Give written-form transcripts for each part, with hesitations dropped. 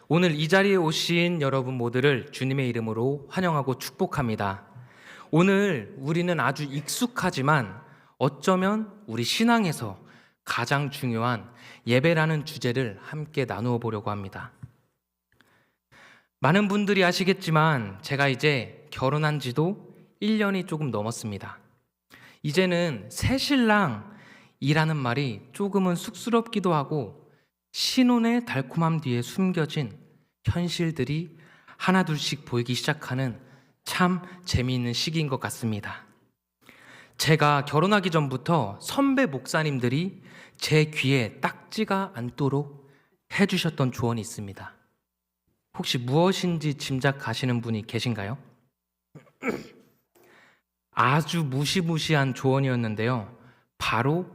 오늘 이 자리에 오신 여러분 모두를 주님의 이름으로 환영하고 축복합니다. 오늘 우리는 아주 익숙하지만 어쩌면 우리 신앙에서 가장 중요한 예배라는 주제를 함께 나누어 보려고 합니다. 많은 분들이 아시겠지만 제가 이제 결혼한 지도 1년이 조금 넘었습니다. 이제는 새신랑이라는 말이 조금은 쑥스럽기도 하고 신혼의 달콤함 뒤에 숨겨진 현실들이 하나둘씩 보이기 시작하는 참 재미있는 시기인 것 같습니다. 제가 결혼하기 전부터 선배 목사님들이 제 귀에 딱지가 않도록 해주셨던 조언이 있습니다. 혹시 무엇인지 짐작하시는 분이 계신가요? 아주 무시무시한 조언이었는데요. 바로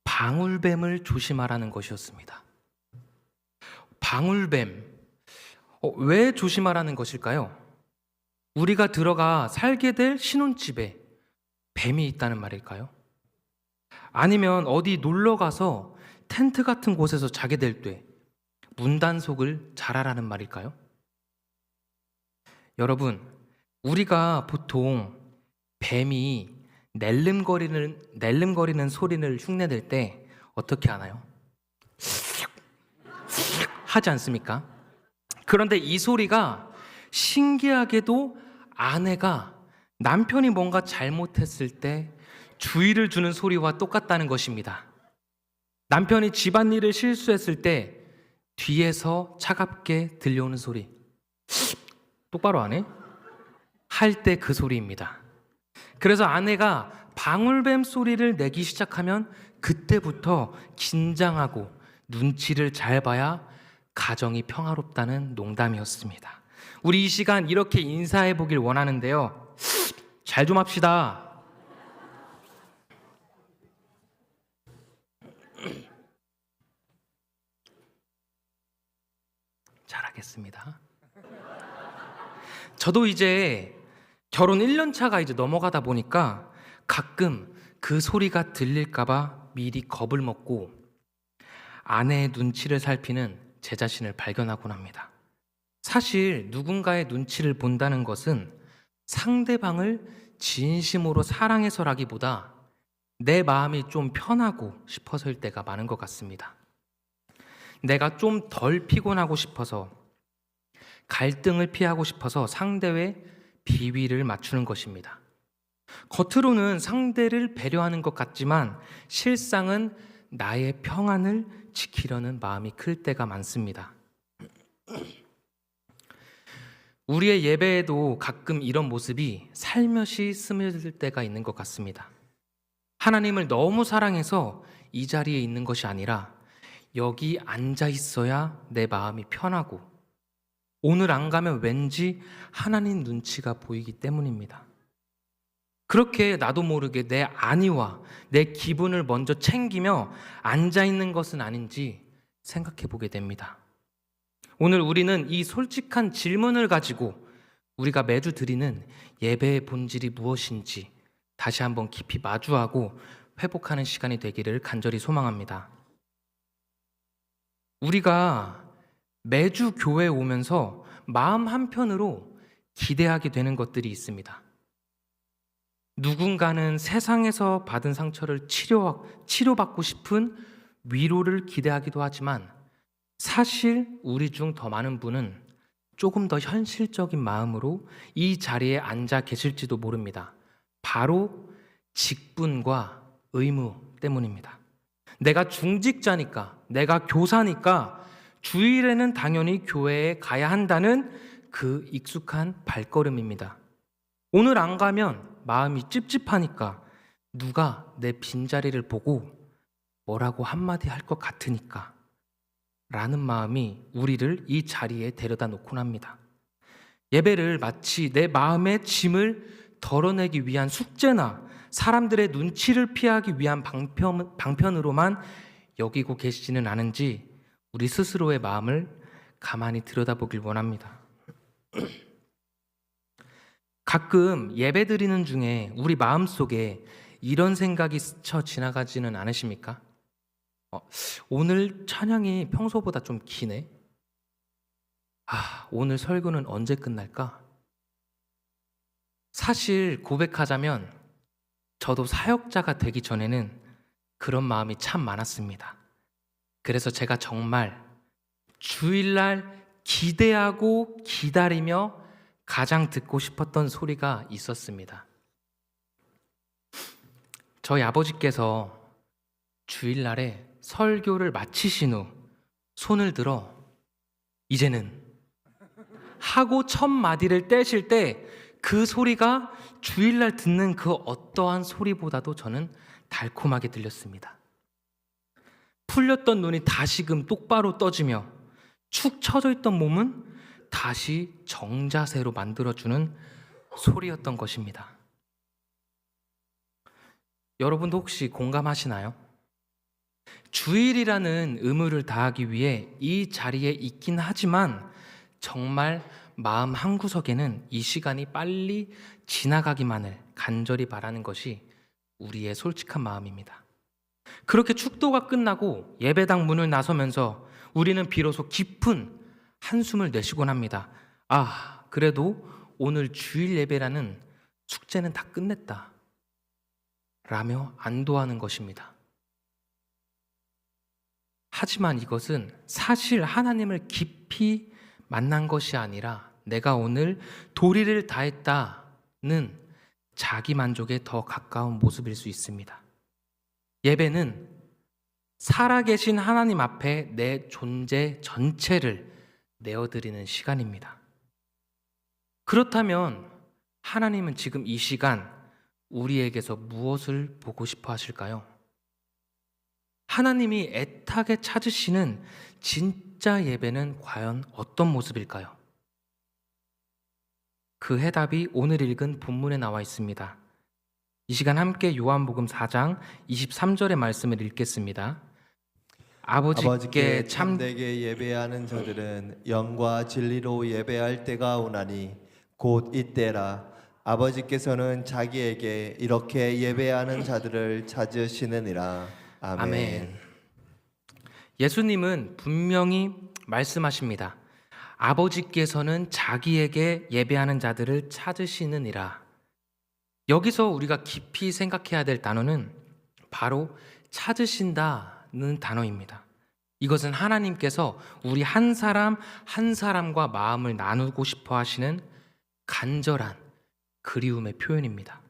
방울뱀을 조심하라는 것이었습니다. 방울뱀, 왜 조심하라는 것일까요? 우리가 들어가 살게 될 신혼집에 뱀이 있다는 말일까요? 아니면 어디 놀러 가서 텐트 같은 곳에서 자게 될 때 문단속을 잘하라는 말일까요? 여러분, 우리가 보통 뱀이 낼름거리는 소리를 흉내낼 때 어떻게 하나요? 하지 않습니까? 그런데 이 소리가 신기하게도 아내가 남편이 뭔가 잘못했을 때 주의를 주는 소리와 똑같다는 것입니다. 남편이 집안일을 실수했을 때 뒤에서 차갑게 들려오는 소리, 똑바로 안 해? 할 때 그 소리입니다. 그래서 아내가 방울뱀 소리를 내기 시작하면 그때부터 긴장하고 눈치를 잘 봐야 가정이 평화롭다는 농담이었습니다. 우리 이 시간 이렇게 인사해 보길 원하는데요. 잘 좀 합시다. 잘하겠습니다. 저도 이제 결혼 1년 차가 이제 넘어가다 보니까 가끔 그 소리가 들릴까봐 미리 겁을 먹고 아내의 눈치를 살피는 제 자신을 발견하곤 합니다. 사실 누군가의 눈치를 본다는 것은 상대방을 진심으로 사랑해서라기보다 내 마음이 좀 편하고 싶어서일 때가 많은 것 같습니다. 내가 좀 덜 피곤하고 싶어서, 갈등을 피하고 싶어서 상대의 비위를 맞추는 것입니다. 겉으로는 상대를 배려하는 것 같지만 실상은 나의 평안을 지키려는 마음이 클 때가 많습니다. 우리의 예배에도 가끔 이런 모습이 살며시 스며들 때가 있는 것 같습니다. 하나님을 너무 사랑해서 이 자리에 있는 것이 아니라 여기 앉아 있어야 내 마음이 편하고 오늘 안 가면 왠지 하나님 눈치가 보이기 때문입니다. 그렇게 나도 모르게 내 안위와 내 기분을 먼저 챙기며 앉아 있는 것은 아닌지 생각해 보게 됩니다. 오늘 우리는 이 솔직한 질문을 가지고 우리가 매주 드리는 예배의 본질이 무엇인지 다시 한번 깊이 마주하고 회복하는 시간이 되기를 간절히 소망합니다. 우리가 매주 교회에 오면서 마음 한편으로 기대하게 되는 것들이 있습니다. 누군가는 세상에서 받은 상처를 치료받고 싶은 위로를 기대하기도 하지만 사실 우리 중 더 많은 분은 조금 더 현실적인 마음으로 이 자리에 앉아 계실지도 모릅니다. 바로 직분과 의무 때문입니다. 내가 중직자니까, 내가 교사니까 주일에는 당연히 교회에 가야 한다는 그 익숙한 발걸음입니다. 오늘 안 가면 마음이 찝찝하니까, 누가 내 빈자리를 보고 뭐라고 한마디 할 것 같으니까 라는 마음이 우리를 이 자리에 데려다 놓곤 합니다. 예배를 마치 내 마음의 짐을 덜어내기 위한 숙제나 사람들의 눈치를 피하기 위한 방편으로만 여기고 계시지는 않은지 우리 스스로의 마음을 가만히 들여다보길 원합니다. 가끔 예배 드리는 중에 우리 마음속에 이런 생각이 스쳐 지나가지는 않으십니까? 오늘 찬양이 평소보다 좀 기네? 오늘 설교는 언제 끝날까? 사실 고백하자면 저도 사역자가 되기 전에는 그런 마음이 참 많았습니다. 그래서 제가 정말 주일날 기대하고 기다리며 가장 듣고 싶었던 소리가 있었습니다. 저희 아버지께서 주일날에 설교를 마치신 후 손을 들어 이제는 하고 첫 마디를 떼실 때 그 소리가 주일날 듣는 그 어떠한 소리보다도 저는 달콤하게 들렸습니다. 풀렸던 눈이 다시금 똑바로 떠지며 축 처져 있던 몸은 다시 정자세로 만들어주는 소리였던 것입니다. 여러분도 혹시 공감하시나요? 주일이라는 의무를 다하기 위해 이 자리에 있긴 하지만 정말 마음 한구석에는 이 시간이 빨리 지나가기만을 간절히 바라는 것이 우리의 솔직한 마음입니다. 그렇게 축도가 끝나고 예배당 문을 나서면서 우리는 비로소 깊은 한숨을 내쉬곤 합니다. 그래도 오늘 주일 예배라는 숙제는 다 끝냈다 라며 안도하는 것입니다. 하지만 이것은 사실 하나님을 깊이 만난 것이 아니라 내가 오늘 도리를 다했다는 자기 만족에 더 가까운 모습일 수 있습니다. 예배는 살아계신 하나님 앞에 내 존재 전체를 내어드리는 시간입니다. 그렇다면 하나님은 지금 이 시간 우리에게서 무엇을 보고 싶어 하실까요? 하나님이 애타게 찾으시는 진짜 예배는 과연 어떤 모습일까요? 그 해답이 오늘 읽은 본문에 나와 있습니다. 이 시간 함께 요한복음 4장 23절의 말씀을 읽겠습니다. 아버지께 참되게 예배하는 저들은 영과 진리로 예배할 때가 오나니 곧 이때라. 아버지께서는 자기에게 이렇게 예배하는 자들을 찾으시느니라. 아멘. 예수님은 분명히 말씀하십니다. 아버지께서는 자기에게 예배하는 자들을 찾으시느니라. 여기서 우리가 깊이 생각해야 될 단어는 바로 찾으신다는 단어입니다. 이것은 하나님께서 우리 한 사람 한 사람과 마음을 나누고 싶어 하시는 간절한 그리움의 표현입니다.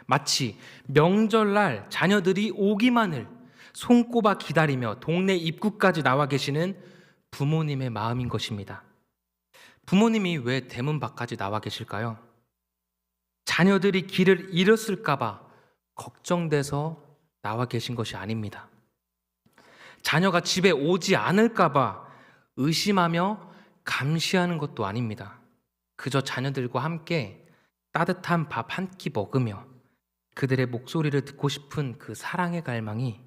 마치 명절날 자녀들이 오기만을 손꼽아 기다리며 동네 입구까지 나와 계시는 부모님의 마음인 것입니다. 부모님이 왜 대문 밖까지 나와 계실까요? 자녀들이 길을 잃었을까봐 걱정돼서 나와 계신 것이 아닙니다. 자녀가 집에 오지 않을까봐 의심하며 감시하는 것도 아닙니다. 그저 자녀들과 함께 따뜻한 밥 한 끼 먹으며 그들의 목소리를 듣고 싶은 그 사랑의 갈망이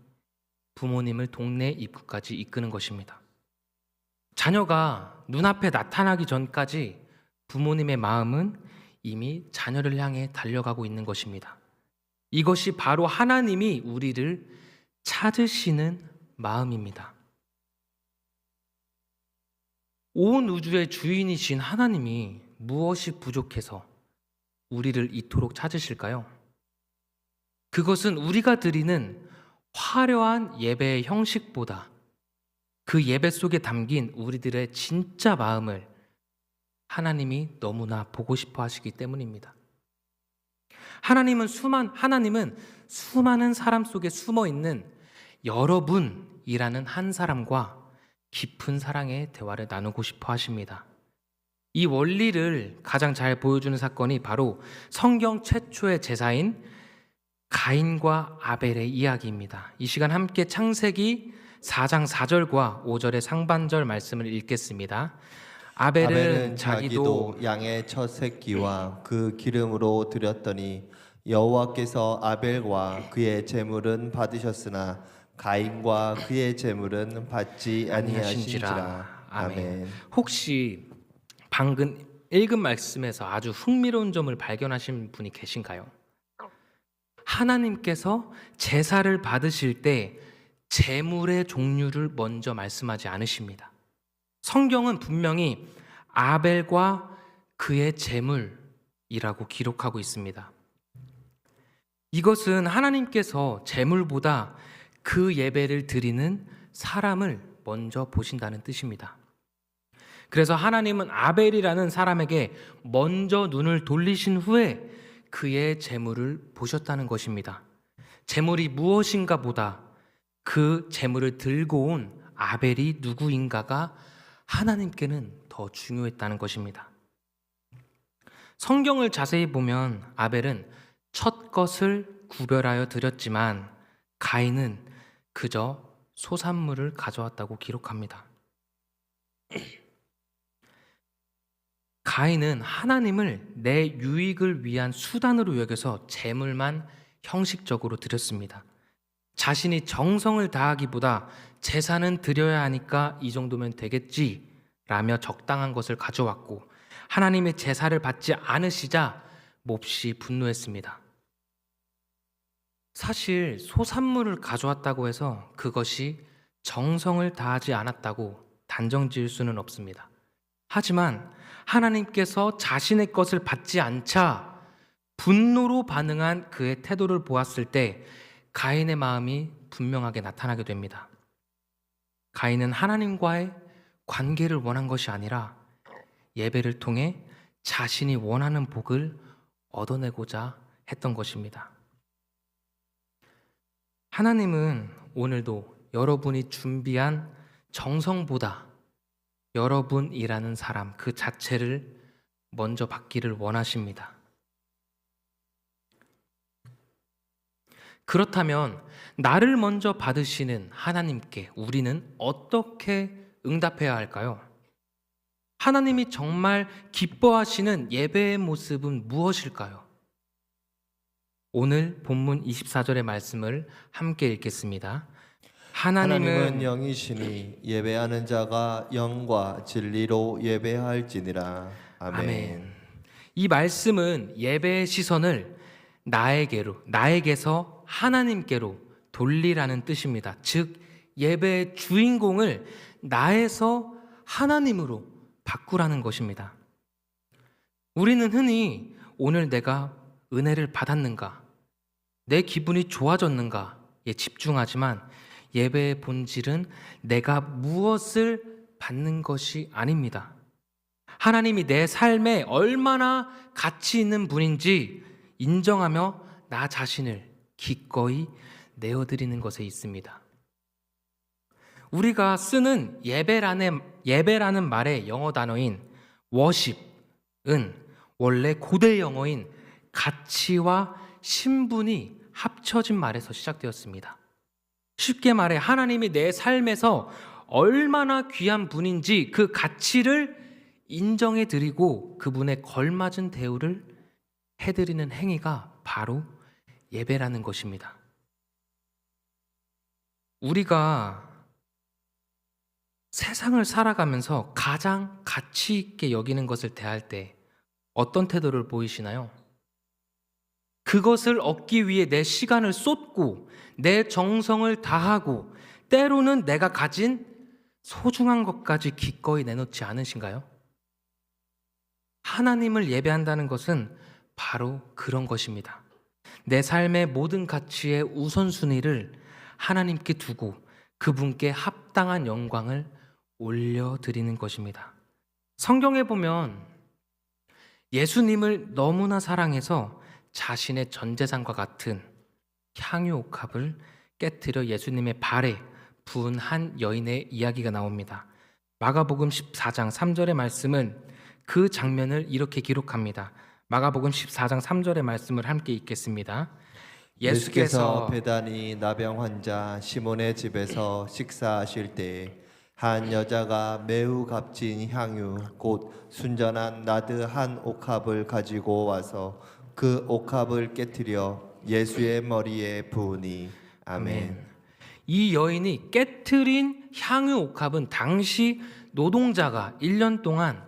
부모님을 동네 입구까지 이끄는 것입니다. 자녀가 눈앞에 나타나기 전까지 부모님의 마음은 이미 자녀를 향해 달려가고 있는 것입니다. 이것이 바로 하나님이 우리를 찾으시는 마음입니다. 온 우주의 주인이신 하나님이 무엇이 부족해서 우리를 이토록 찾으실까요? 그것은 우리가 드리는 화려한 예배의 형식보다 그 예배 속에 담긴 우리들의 진짜 마음을 하나님이 너무나 보고 싶어 하시기 때문입니다. 하나님은 수많은 사람 속에 숨어 있는 여러분이라는 한 사람과 깊은 사랑의 대화를 나누고 싶어 하십니다. 이 원리를 가장 잘 보여주는 사건이 바로 성경 최초의 제사인 가인과 아벨의 이야기입니다. 이 시간 함께 창세기 4장 4절과 5절의 상반절 말씀을 읽겠습니다. 아벨은 자기도 양의 첫 새끼와 그 기름으로 드렸더니 여호와께서 아벨과 그의 제물은 받으셨으나 가인과 그의 제물은 받지 아니하신지라. 아멘. 혹시 방금 읽은 말씀에서 아주 흥미로운 점을 발견하신 분이 계신가요? 하나님께서 제사를 받으실 때 제물의 종류를 먼저 말씀하지 않으십니다. 성경은 분명히 아벨과 그의 제물이라고 기록하고 있습니다. 이것은 하나님께서 제물보다 그 예배를 드리는 사람을 먼저 보신다는 뜻입니다. 그래서 하나님은 아벨이라는 사람에게 먼저 눈을 돌리신 후에 그의 제물을 보셨다는 것입니다. 제물이 무엇인가 보다 그 제물을 들고 온 아벨이 누구인가가 하나님께는 더 중요했다는 것입니다. 성경을 자세히 보면 아벨은 첫 것을 구별하여 드렸지만 가인은 그저 소산물을 가져왔다고 기록합니다. 가인은 하나님을 내 유익을 위한 수단으로 여겨서 제물만 형식적으로 드렸습니다. 자신이 정성을 다하기보다 제사는 드려야 하니까 이 정도면 되겠지 라며 적당한 것을 가져왔고 하나님의 제사를 받지 않으시자 몹시 분노했습니다. 사실 소산물을 가져왔다고 해서 그것이 정성을 다하지 않았다고 단정 지을 수는 없습니다. 하지만 하나님께서 자신의 것을 받지 않자 분노로 반응한 그의 태도를 보았을 때 가인의 마음이 분명하게 나타나게 됩니다. 가인은 하나님과의 관계를 원한 것이 아니라 예배를 통해 자신이 원하는 복을 얻어내고자 했던 것입니다. 하나님은 오늘도 여러분이 준비한 정성보다 여러분이라는 사람 그 자체를 먼저 받기를 원하십니다. 그렇다면 나를 먼저 받으시는 하나님께 우리는 어떻게 응답해야 할까요? 하나님이 정말 기뻐하시는 예배의 모습은 무엇일까요? 오늘 본문 24절의 말씀을 함께 읽겠습니다. 하나님은 영이시니 예배하는 자가 영과 진리로 예배할지니라. 아멘. 아멘. 이 말씀은 예배의 시선을 나에게서 하나님께로 돌리라는 뜻입니다. 즉 예배의 주인공을 나에서 하나님으로 바꾸라는 것입니다. 우리는 흔히 오늘 내가 은혜를 받았는가, 내 기분이 좋아졌는가에 집중하지만 예배의 본질은 내가 무엇을 받는 것이 아닙니다. 하나님이 내 삶에 얼마나 가치 있는 분인지 인정하며 나 자신을 기꺼이 내어드리는 것에 있습니다. 우리가 쓰는 예배라는 말의 영어 단어인 worship은 원래 고대 영어인 가치와 신분이 합쳐진 말에서 시작되었습니다. 쉽게 말해 하나님이 내 삶에서 얼마나 귀한 분인지 그 가치를 인정해 드리고 그분에 걸맞은 대우를 해드리는 행위가 바로 예배라는 것입니다. 우리가 세상을 살아가면서 가장 가치 있게 여기는 것을 대할 때 어떤 태도를 보이시나요? 그것을 얻기 위해 내 시간을 쏟고 내 정성을 다하고 때로는 내가 가진 소중한 것까지 기꺼이 내놓지 않으신가요? 하나님을 예배한다는 것은 바로 그런 것입니다. 내 삶의 모든 가치의 우선순위를 하나님께 두고 그분께 합당한 영광을 올려드리는 것입니다. 성경에 보면 예수님을 너무나 사랑해서 자신의 전재산과 같은 향유 옥합을 깨뜨려 예수님의 발에 부은 한 여인의 이야기가 나옵니다. 마가복음 14장 3절의 말씀은 그 장면을 이렇게 기록합니다. 마가복음 14장 3절의 말씀을 함께 읽겠습니다. 예수께서 베다니 나병 환자 시몬의 집에서 식사하실 때에 한 여자가 매우 값진 향유 곧 순전한 나드 한 옥합을 가지고 와서 그 옥합을 깨뜨려 예수의 머리에 부으니. 아멘. 이 여인이 깨트린 향유 옥합은 당시 노동자가 1년 동안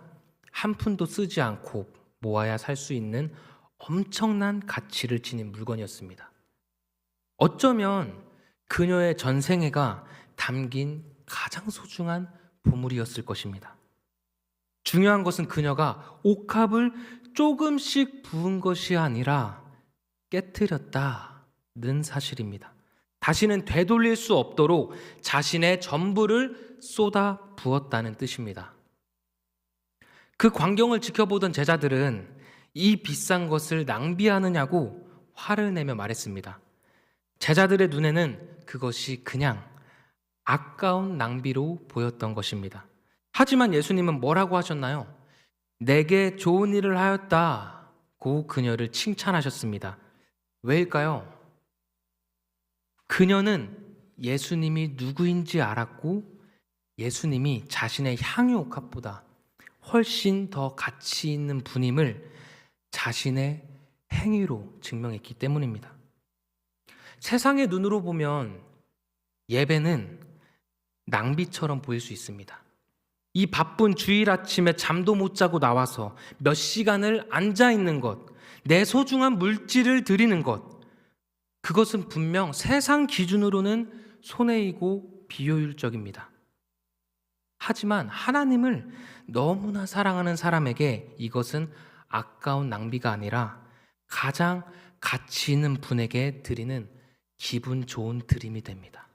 한 푼도 쓰지 않고 모아야 살 수 있는 엄청난 가치를 지닌 물건이었습니다. 어쩌면 그녀의 전생애가 담긴 가장 소중한 보물이었을 것입니다. 중요한 것은 그녀가 옥합을 조금씩 부은 것이 아니라 깨뜨렸다는 사실입니다. 다시는 되돌릴 수 없도록 자신의 전부를 쏟아 부었다는 뜻입니다. 그 광경을 지켜보던 제자들은 이 비싼 것을 낭비하느냐고 화를 내며 말했습니다. 제자들의 눈에는 그것이 그냥 아까운 낭비로 보였던 것입니다. 하지만 예수님은 뭐라고 하셨나요? 내게 좋은 일을 하였다고 그녀를 칭찬하셨습니다. 왜일까요? 그녀는 예수님이 누구인지 알았고 예수님이 자신의 향유 옥합보다 훨씬 더 가치 있는 분임을 자신의 행위로 증명했기 때문입니다. 세상의 눈으로 보면 예배는 낭비처럼 보일 수 있습니다. 이 바쁜 주일 아침에 잠도 못 자고 나와서 몇 시간을 앉아 있는 것, 내 소중한 물질을 드리는 것, 그것은 분명 세상 기준으로는 손해이고 비효율적입니다. 하지만 하나님을 너무나 사랑하는 사람에게 이것은 아까운 낭비가 아니라 가장 가치 있는 분에게 드리는 기분 좋은 드림이 됩니다.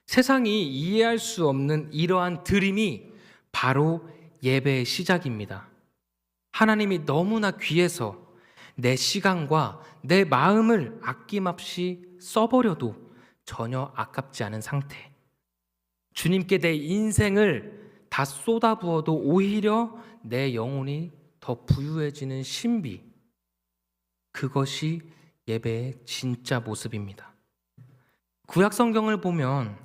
세상이 이해할 수 없는 이러한 드림이 바로 예배의 시작입니다. 하나님이 너무나 귀해서 내 시간과 내 마음을 아낌없이 써버려도 전혀 아깝지 않은 상태. 주님께 내 인생을 다 쏟아부어도 오히려 내 영혼이 더 부유해지는 신비. 그것이 예배의 진짜 모습입니다. 구약 성경을 보면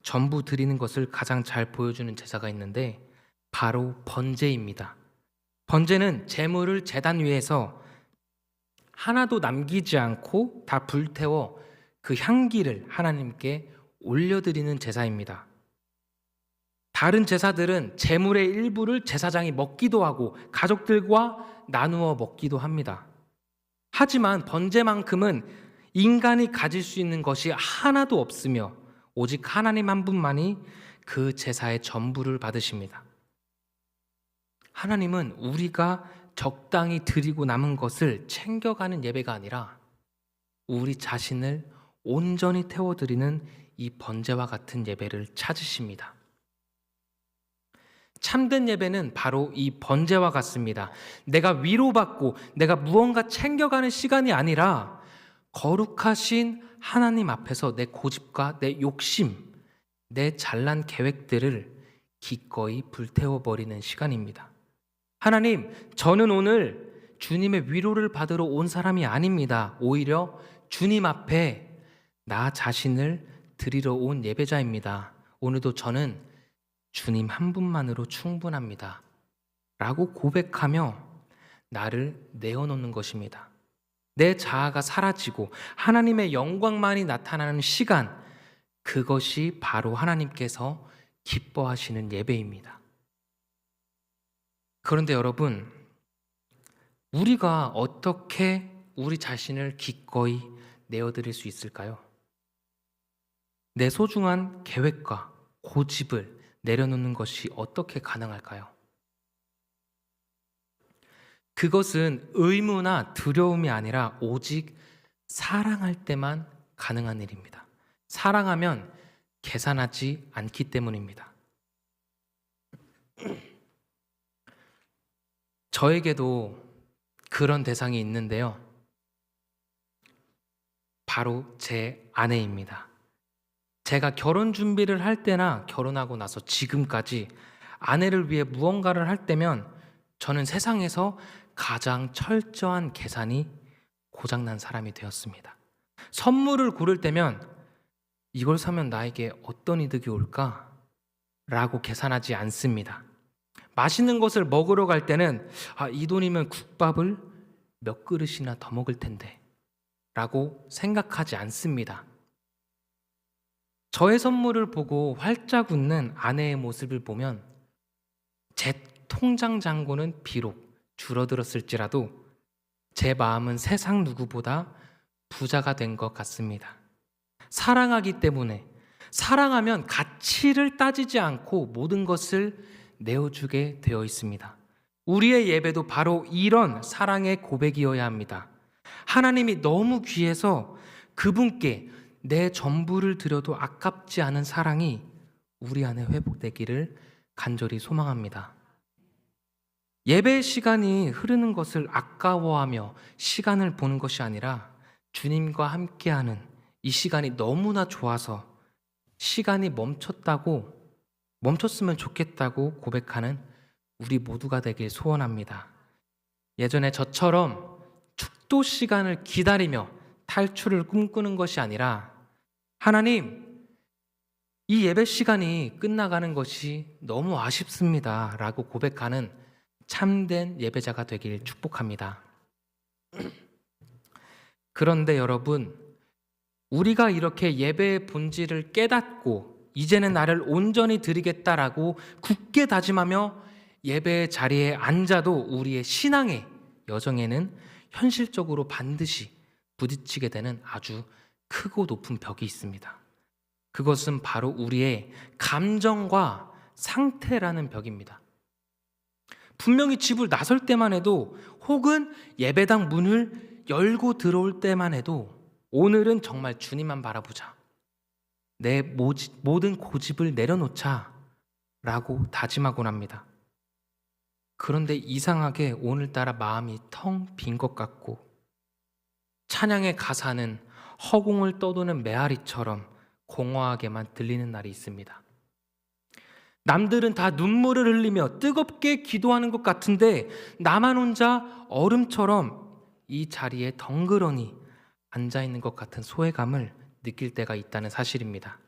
전부 드리는 것을 가장 잘 보여주는 제사가 있는데 바로 번제입니다. 번제는 제물을 제단 위에서 하나도 남기지 않고 다 불태워 그 향기를 하나님께 올려드리는 제사입니다. 다른 제사들은 제물의 일부를 제사장이 먹기도 하고 가족들과 나누어 먹기도 합니다. 하지만 번제만큼은 인간이 가질 수 있는 것이 하나도 없으며 오직 하나님 한 분만이 그 제사의 전부를 받으십니다. 하나님은 우리가 적당히 드리고 남은 것을 챙겨가는 예배가 아니라 우리 자신을 온전히 태워드리는 이 번제와 같은 예배를 찾으십니다. 참된 예배는 바로 이 번제와 같습니다. 내가 위로받고 내가 무언가 챙겨가는 시간이 아니라 거룩하신 하나님 앞에서 내 고집과 내 욕심, 내 잘난 계획들을 기꺼이 불태워버리는 시간입니다. 하나님, 저는 오늘 주님의 위로를 받으러 온 사람이 아닙니다. 오히려 주님 앞에 나 자신을 드리러 온 예배자입니다. 오늘도 저는 주님 한 분만으로 충분합니다. 라고 고백하며 나를 내어놓는 것입니다. 내 자아가 사라지고 하나님의 영광만이 나타나는 시간, 그것이 바로 하나님께서 기뻐하시는 예배입니다. 그런데 여러분, 우리가 어떻게 우리 자신을 기꺼이 내어드릴 수 있을까요? 내 소중한 계획과 고집을 내려놓는 것이 어떻게 가능할까요? 그것은 의무나 두려움이 아니라 오직 사랑할 때만 가능한 일입니다. 사랑하면 계산하지 않기 때문입니다. 저에게도 그런 대상이 있는데요. 바로 제 아내입니다. 제가 결혼 준비를 할 때나 결혼하고 나서 지금까지 아내를 위해 무언가를 할 때면 저는 세상에서 가장 철저한 계산이 고장난 사람이 되었습니다. 선물을 고를 때면 이걸 사면 나에게 어떤 이득이 올까? 라고 계산하지 않습니다. 맛있는 것을 먹으러 갈 때는 이 돈이면 국밥을 몇 그릇이나 더 먹을 텐데 라고 생각하지 않습니다. 저의 선물을 보고 활짝 웃는 아내의 모습을 보면 제 통장 잔고는 비록 줄어들었을지라도 제 마음은 세상 누구보다 부자가 된 것 같습니다. 사랑하기 때문에, 사랑하면 가치를 따지지 않고 모든 것을 내어주게 되어 있습니다. 우리의 예배도 바로 이런 사랑의 고백이어야 합니다. 하나님이 너무 귀해서 그분께 내 전부를 드려도 아깝지 않은 사랑이 우리 안에 회복되기를 간절히 소망합니다. 예배 시간이 흐르는 것을 아까워하며 시간을 보는 것이 아니라 주님과 함께하는 이 시간이 너무나 좋아서 시간이 멈췄으면 좋겠다고 고백하는 우리 모두가 되길 소원합니다. 예전에 저처럼 축도 시간을 기다리며 탈출을 꿈꾸는 것이 아니라 하나님, 이 예배 시간이 끝나가는 것이 너무 아쉽습니다 라고 고백하는 참된 예배자가 되길 축복합니다. 그런데 여러분, 우리가 이렇게 예배의 본질을 깨닫고 이제는 나를 온전히 드리겠다라고 굳게 다짐하며 예배의 자리에 앉아도 우리의 신앙의 여정에는 현실적으로 반드시 부딪히게 되는 아주 크고 높은 벽이 있습니다. 그것은 바로 우리의 감정과 상태라는 벽입니다. 분명히 집을 나설 때만 해도 혹은 예배당 문을 열고 들어올 때만 해도 오늘은 정말 주님만 바라보자. 내 모든 고집을 내려놓자 라고 다짐하곤 합니다. 그런데 이상하게 오늘따라 마음이 텅 빈 것 같고 찬양의 가사는 허공을 떠도는 메아리처럼 공허하게만 들리는 날이 있습니다. 남들은 다 눈물을 흘리며 뜨겁게 기도하는 것 같은데 나만 혼자 얼음처럼 이 자리에 덩그러니 앉아있는 것 같은 소외감을 느낄 때가 있다는 사실입니다.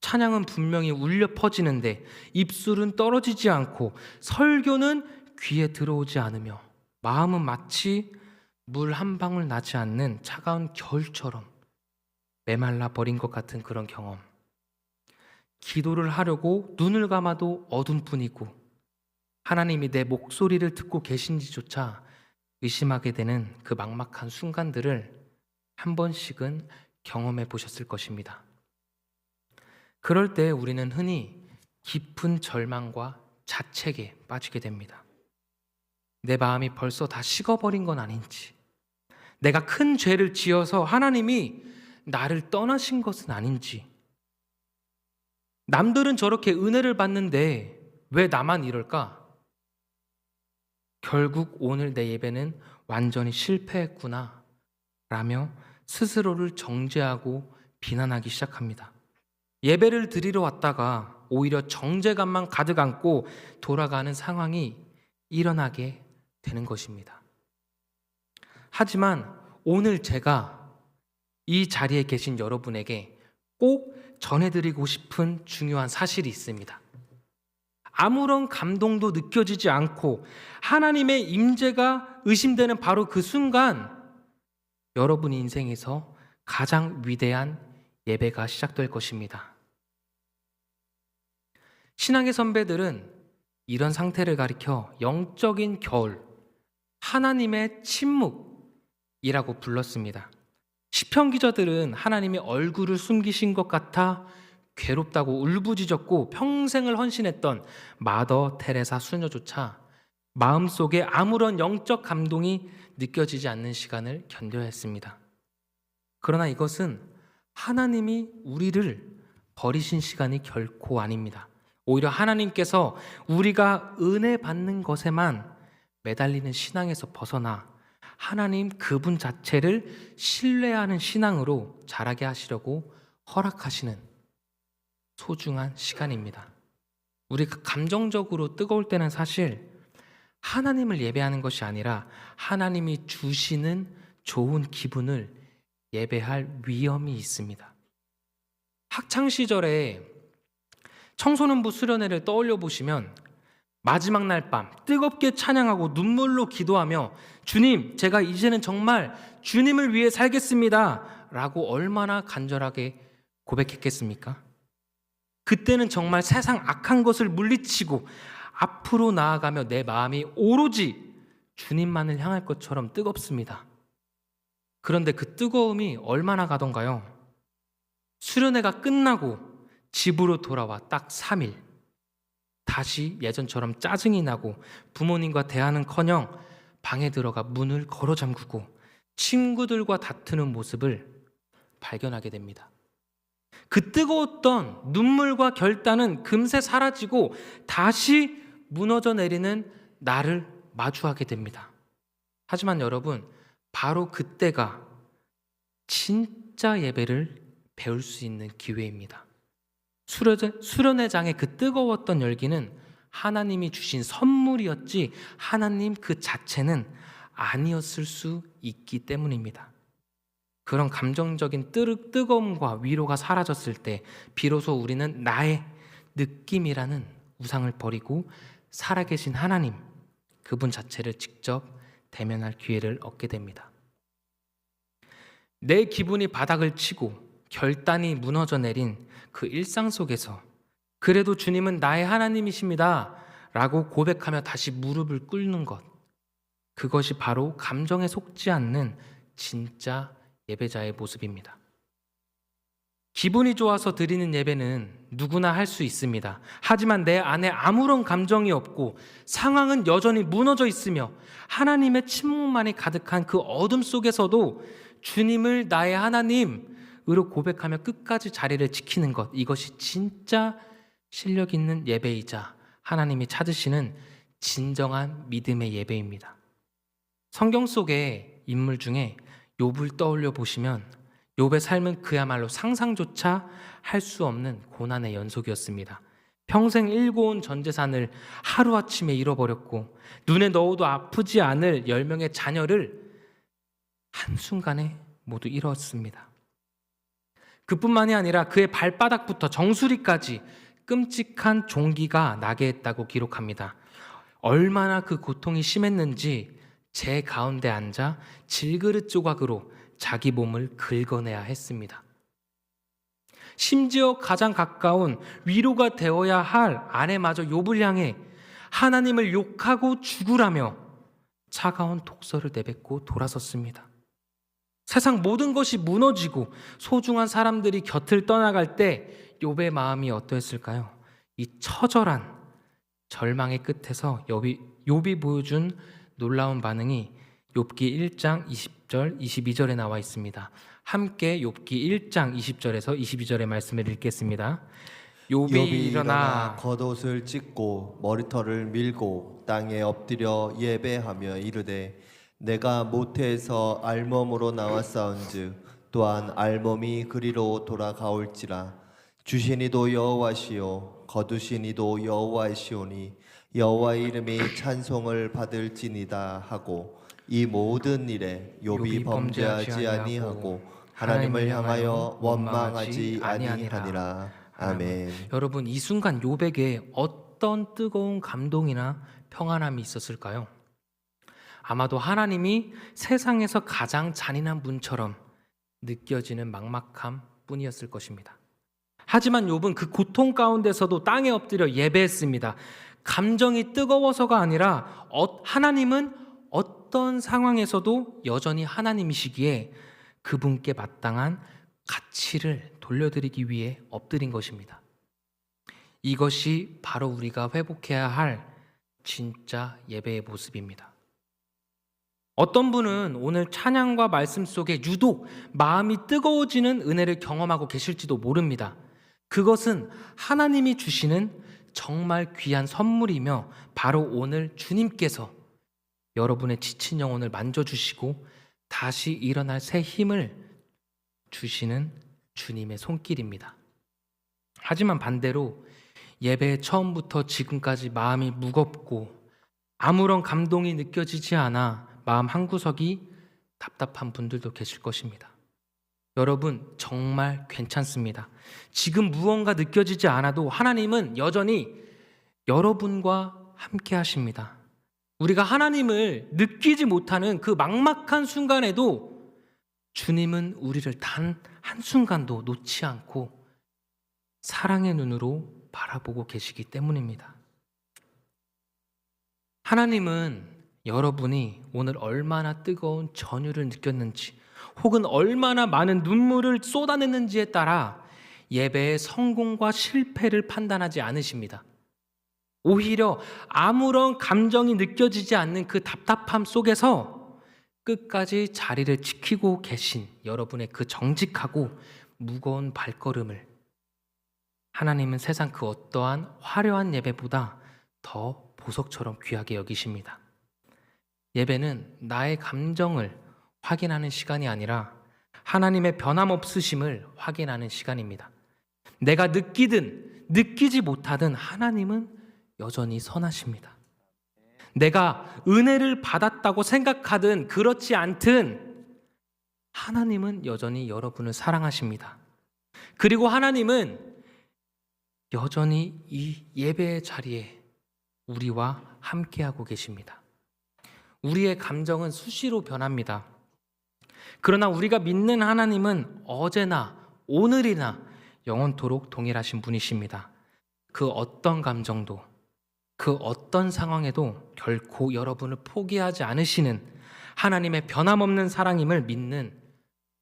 찬양은 분명히 울려 퍼지는데 입술은 떨어지지 않고 설교는 귀에 들어오지 않으며 마음은 마치 물 한 방울 나지 않는 차가운 겨울처럼 메말라 버린 것 같은 그런 경험. 기도를 하려고 눈을 감아도 어둠 뿐이고 하나님이 내 목소리를 듣고 계신지조차 의심하게 되는 그 막막한 순간들을 한 번씩은 경험해 보셨을 것입니다. 그럴 때 우리는 흔히 깊은 절망과 자책에 빠지게 됩니다. 내 마음이 벌써 다 식어버린 건 아닌지, 내가 큰 죄를 지어서 하나님이 나를 떠나신 것은 아닌지, 남들은 저렇게 은혜를 받는데 왜 나만 이럴까? 결국 오늘 내 예배는 완전히 실패했구나 라며 스스로를 정죄하고 비난하기 시작합니다. 예배를 드리러 왔다가 오히려 정죄감만 가득 안고 돌아가는 상황이 일어나게 되는 것입니다. 하지만 오늘 제가 이 자리에 계신 여러분에게 꼭 전해드리고 싶은 중요한 사실이 있습니다. 아무런 감동도 느껴지지 않고 하나님의 임재가 의심되는 바로 그 순간 여러분 인생에서 가장 위대한 예배가 시작될 것입니다. 신앙의 선배들은 이런 상태를 가리켜 영적인 겨울, 하나님의 침묵이라고 불렀습니다. 시편 기자들은 하나님이 얼굴을 숨기신 것 같아 괴롭다고 울부짖었고 평생을 헌신했던 마더 테레사 수녀조차 마음속에 아무런 영적 감동이 느껴지지 않는 시간을 견뎌야 했습니다. 그러나 이것은 하나님이 우리를 버리신 시간이 결코 아닙니다. 오히려 하나님께서 우리가 은혜 받는 것에만 매달리는 신앙에서 벗어나 하나님 그분 자체를 신뢰하는 신앙으로 자라게 하시려고 허락하시는 소중한 시간입니다. 우리가 감정적으로 뜨거울 때는 사실 하나님을 예배하는 것이 아니라 하나님이 주시는 좋은 기분을 예배할 위험이 있습니다. 학창시절에 청소년부 수련회를 떠올려 보시면 마지막 날 밤 뜨겁게 찬양하고 눈물로 기도하며 주님, 제가 이제는 정말 주님을 위해 살겠습니다 라고 얼마나 간절하게 고백했겠습니까? 그때는 정말 세상 악한 것을 물리치고 앞으로 나아가며 내 마음이 오로지 주님만을 향할 것처럼 뜨겁습니다. 그런데 그 뜨거움이 얼마나 가던가요? 수련회가 끝나고 집으로 돌아와 딱 3일. 다시 예전처럼 짜증이 나고 부모님과 대화는커녕 방에 들어가 문을 걸어 잠그고 친구들과 다투는 모습을 발견하게 됩니다. 그 뜨거웠던 눈물과 결단은 금세 사라지고 다시 무너져 내리는 나를 마주하게 됩니다. 하지만 여러분, 바로 그때가 진짜 예배를 배울 수 있는 기회입니다. 수련회장의 그 뜨거웠던 열기는 하나님이 주신 선물이었지 하나님 그 자체는 아니었을 수 있기 때문입니다. 그런 감정적인 뜨거움과 위로가 사라졌을 때 비로소 우리는 나의 느낌이라는 우상을 버리고 살아계신 하나님, 그분 자체를 직접 대면할 기회를 얻게 됩니다. 내 기분이 바닥을 치고 결단이 무너져 내린 그 일상 속에서 그래도 주님은 나의 하나님이십니다 라고 고백하며 다시 무릎을 꿇는 것, 그것이 바로 감정에 속지 않는 진짜 예배자의 모습입니다. 기분이 좋아서 드리는 예배는 누구나 할 수 있습니다. 하지만 내 안에 아무런 감정이 없고 상황은 여전히 무너져 있으며 하나님의 침묵만이 가득한 그 어둠 속에서도 주님을 나의 하나님으로 고백하며 끝까지 자리를 지키는 것, 이것이 진짜 실력 있는 예배이자 하나님이 찾으시는 진정한 믿음의 예배입니다. 성경 속의 인물 중에 욥을 떠올려 보시면 욥의 삶은 그야말로 상상조차 할 수 없는 고난의 연속이었습니다. 평생 일궈온 전 재산을 하루아침에 잃어버렸고 눈에 넣어도 아프지 않을 10명의 자녀를 한순간에 모두 잃었습니다. 그뿐만이 아니라 그의 발바닥부터 정수리까지 끔찍한 종기가 나게 했다고 기록합니다. 얼마나 그 고통이 심했는지 제 가운데 앉아 질그릇 조각으로 자기 몸을 긁어내야 했습니다. 심지어 가장 가까운 위로가 되어야 할 아내마저 욥을 향해 하나님을 욕하고 죽으라며 차가운 독설을 내뱉고 돌아섰습니다. 세상 모든 것이 무너지고 소중한 사람들이 곁을 떠나갈 때 욥의 마음이 어떠했을까요? 이 처절한 절망의 끝에서 욥이 보여준 놀라운 반응이 욥기 1장 20절, 22절에 나와 있습니다. 함께 욥기 1장 20절에서 22절의 말씀을 읽겠습니다. 욥이 일어나 겉옷을 찢고 머리털을 밀고 땅에 엎드려 예배하며 이르되 내가 모태에서 알몸으로 나왔사온즉 또한 알몸이 그리로 돌아가올지라. 주신 이도 여호와시요 거두신 이도 여호와시오니 여호와의 이름이 찬송을 받을지니다 하고 이 모든 일에 욥이 범죄하지 아니하고 하나님을 향하여 원망하지 아니하니라. 아멘. 여러분, 이 순간 욥에게 어떤 뜨거운 감동이나 평안함이 있었을까요? 아마도 하나님이 세상에서 가장 잔인한 분처럼 느껴지는 막막함 뿐이었을 것입니다. 하지만 욥은 그 고통 가운데서도 땅에 엎드려 예배했습니다. 감정이 뜨거워서가 아니라 하나님은 어떤 상황에서도 여전히 하나님이시기에 그분께 마땅한 가치를 돌려드리기 위해 엎드린 것입니다. 이것이 바로 우리가 회복해야 할 진짜 예배의 모습입니다. 어떤 분은 오늘 찬양과 말씀 속에 유독 마음이 뜨거워지는 은혜를 경험하고 계실지도 모릅니다. 그것은 하나님이 주시는 정말 귀한 선물이며 바로 오늘 주님께서 여러분의 지친 영혼을 만져주시고 다시 일어날 새 힘을 주시는 주님의 손길입니다. 하지만 반대로 예배의 처음부터 지금까지 마음이 무겁고 아무런 감동이 느껴지지 않아 마음 한구석이 답답한 분들도 계실 것입니다. 여러분, 정말 괜찮습니다. 지금 무언가 느껴지지 않아도 하나님은 여전히 여러분과 함께 하십니다. 우리가 하나님을 느끼지 못하는 그 막막한 순간에도 주님은 우리를 단 한순간도 놓지 않고 사랑의 눈으로 바라보고 계시기 때문입니다. 하나님은 여러분이 오늘 얼마나 뜨거운 전율을 느꼈는지 혹은 얼마나 많은 눈물을 쏟아냈는지에 따라 예배의 성공과 실패를 판단하지 않으십니다. 오히려 아무런 감정이 느껴지지 않는 그 답답함 속에서 끝까지 자리를 지키고 계신 여러분의 그 정직하고 무거운 발걸음을 하나님은 세상 그 어떠한 화려한 예배보다 더 보석처럼 귀하게 여기십니다. 예배는 나의 감정을 확인하는 시간이 아니라 하나님의 변함없으심을 확인하는 시간입니다. 내가 느끼든 느끼지 못하든 하나님은 여전히 선하십니다. 내가 은혜를 받았다고 생각하든 그렇지 않든 하나님은 여전히 여러분을 사랑하십니다. 그리고 하나님은 여전히 이 예배의 자리에 우리와 함께하고 계십니다. 우리의 감정은 수시로 변합니다. 그러나 우리가 믿는 하나님은 어제나 오늘이나 영원토록 동일하신 분이십니다. 그 어떤 감정도 그 어떤 상황에도 결코 여러분을 포기하지 않으시는 하나님의 변함없는 사랑임을 믿는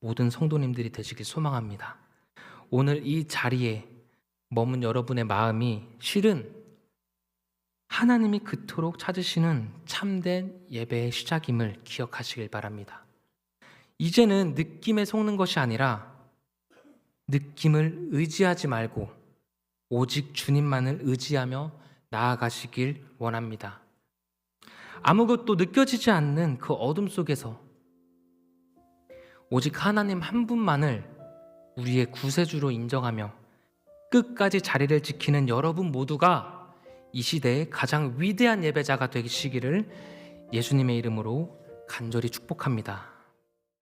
모든 성도님들이 되시길 소망합니다. 오늘 이 자리에 머문 여러분의 마음이 실은 하나님이 그토록 찾으시는 참된 예배의 시작임을 기억하시길 바랍니다. 이제는 느낌에 속는 것이 아니라 느낌을 의지하지 말고 오직 주님만을 의지하며 나아가시길 원합니다. 아무것도 느껴지지 않는 그 어둠 속에서 오직 하나님 한 분만을 우리의 구세주로 인정하며 끝까지 자리를 지키는 여러분 모두가 이 시대의 가장 위대한 예배자가 되시기를 예수님의 이름으로 간절히 축복합니다.